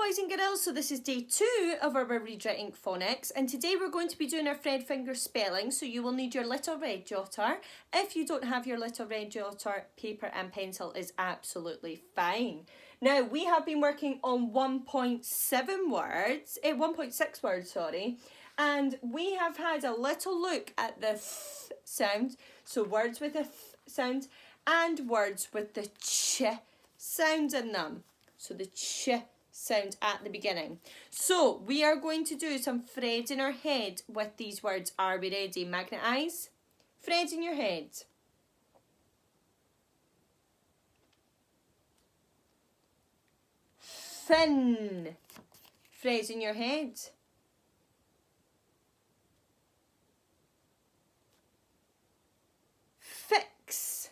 boys and girls, so this is day 2 of our Read Write Ink phonics, and today we're going to be doing our thread finger spelling, so you will need your little red jotter. If you don't have your little red jotter, paper and pencil is absolutely fine. Now, we have been working on 1.7 words, 1.6 words, sorry, and we have had a little look at the th sound, so words with a th sound, and words with the ch sound in them. So the ch sound at the beginning. So we are going to do some threads in our head with these words. Are we ready? Magnet eyes. Threads in your head. Thin. Threads in your head. Fix.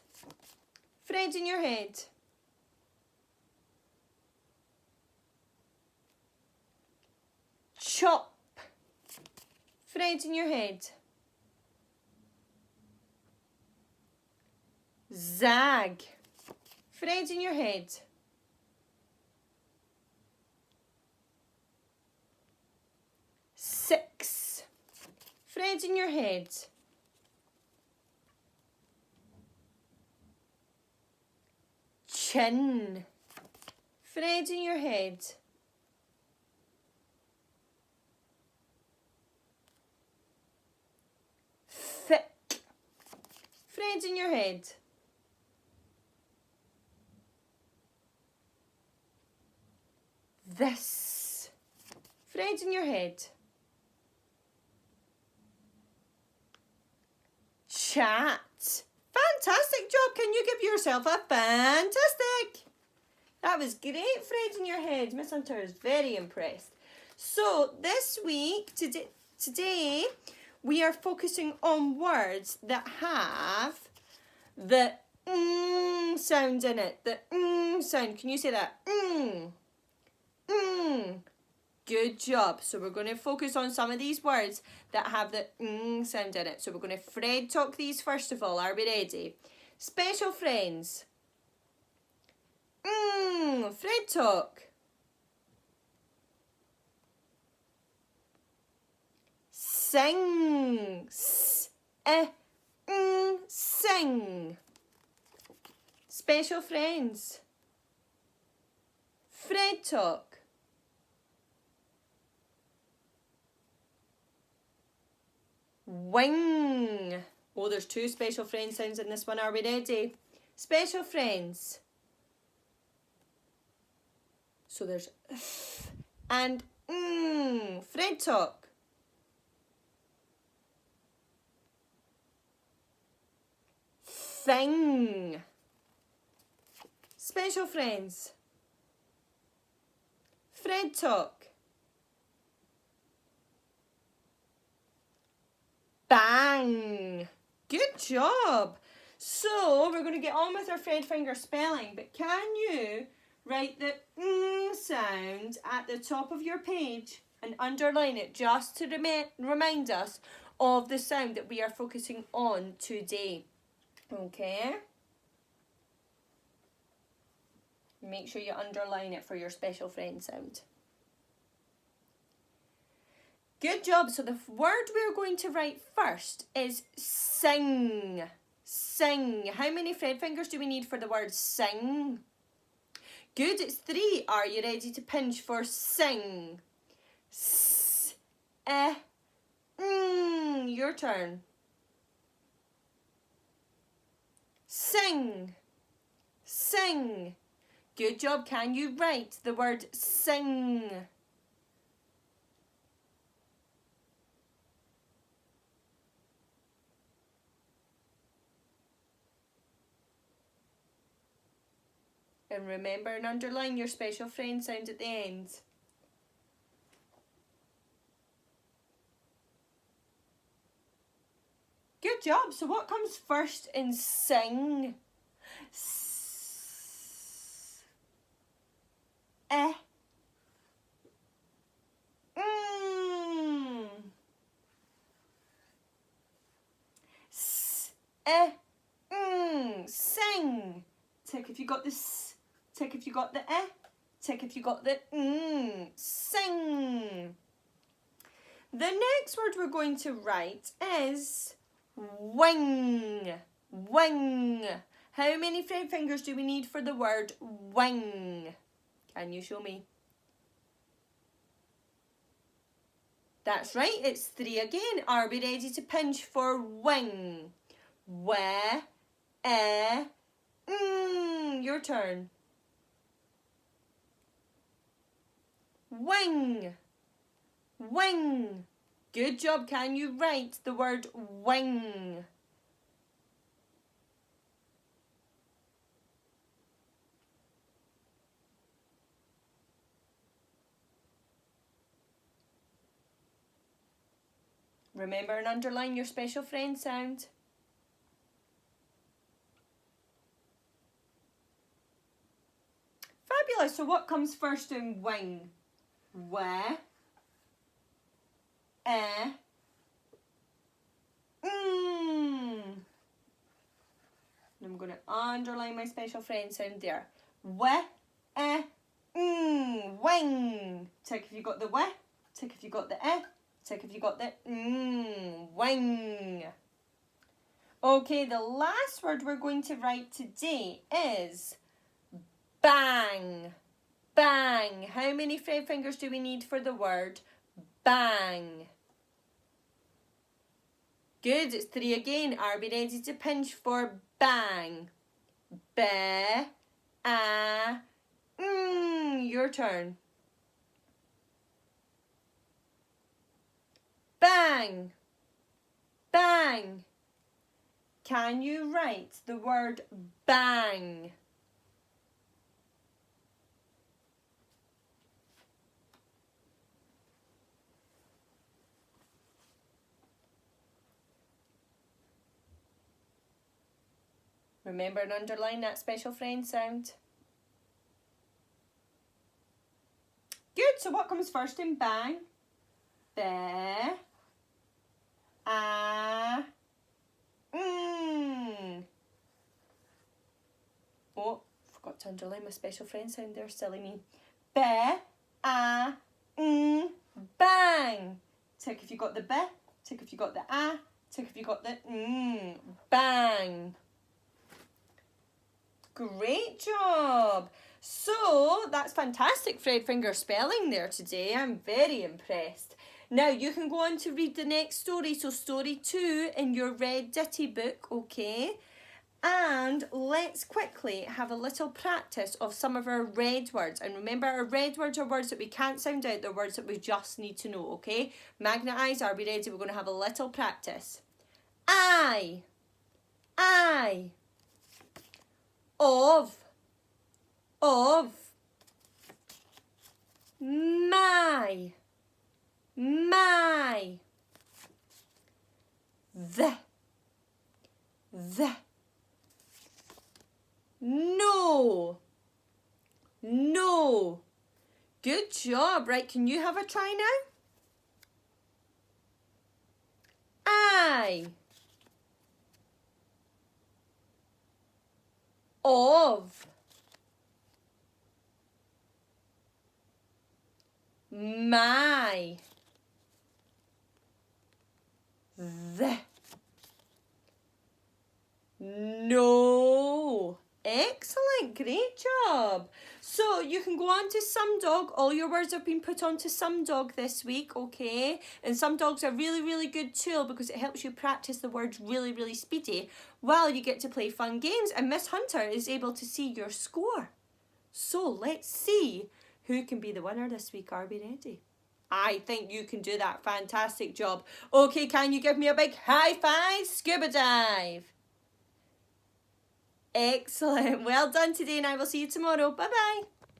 Threads in your head. Chop. Threads in your head. Zag. Threads in your head. Six. Threads in your head. Chin. Threads in your head. Thick. Threads in your head. This. Threads in your head. Chat. Fantastic job. Can you give yourself a fantastic? That was great. Threads in your head. Miss Hunter is very impressed. So this week, today, we are focusing on words that have the sound in it. The sound. Can you say that? Good job. So we're going to focus on some of these words that have the sound in it. So we're going to thread talk these first of all. Are we ready? Special friends. Thread talk. Sing. Sing. Special friends. Thread talk. Wing. Oh, there's 2 special friend sounds in this one. Are we ready? Special friends. So there's and thread talk. Thing. Special friends. Thread talk. Bang. Good job. So we're going to get on with our thread finger spelling, but can you write the sound at the top of your page and underline it just to remind us of the sound that we are focusing on today? Okay. Make sure you underline it for your special friend sound. Good job. So the word we're going to write first is sing. Sing. How many thread fingers do we need for the word sing? Good, it's 3. Are you ready to pinch for sing? Your turn. Sing. Sing. Good job. Can you write the word sing? And remember and underline your special friend sound at the end. Good job. So what comes first in sing? Sing. Tick if you got this. Tick if you got the Tick if you got the sing. The next word we're going to write is wing. Wing. How many Fred fingers do we need for the word wing? Can you show me? That's right, it's 3 again. Are we ready to pinch for wing? Your turn. Wing. Wing. Good job. Can you write the word wing? Remember and underline your special friend sound. Fabulous. So what comes first in wing? I'm going to underline my special friend sound there. Wing. Tick if you got the tick if you got the tick if you got the wing. Okay, the last word we're going to write today is bang. Bang. How many Fred fingers do we need for the word bang? Good, it's 3 again. Are we ready to pinch for bang? Your turn. Bang. Bang. Can you write the word bang? Remember and underline that special friend sound. Good, so what comes first in bang? Oh, forgot to underline my special friend sound there, silly me. Bang. Tick if you got the tick if you got the tick if you got the bang. Great job. So that's fantastic Fred finger spelling there today. I'm very impressed. Now you can go on to read the next story. So story 2 in your red ditty book, okay? And let's quickly have a little practice of some of our red words. And remember, our red words are words that we can't sound out. They're words that we just need to know, okay? Magnet eyes, are we ready? We're going to have a little practice. I. Of. My. The. No. Good job. Right, can you have a try now? I. Of. My. The. No. Excellent. Great job. So you can go on to Some Dog. All your words have been put onto Some Dog this week, okay? And Some Dog's a really, really good tool because it helps you practice the words really, really speedy while you get to play fun games. And Miss Hunter is able to see your score. So let's see who can be the winner this week. Are we ready? I think you can do that. Fantastic job. Okay, can you give me a big high five? Scuba dive. Excellent. Well done today, and I will see you tomorrow. Bye-bye.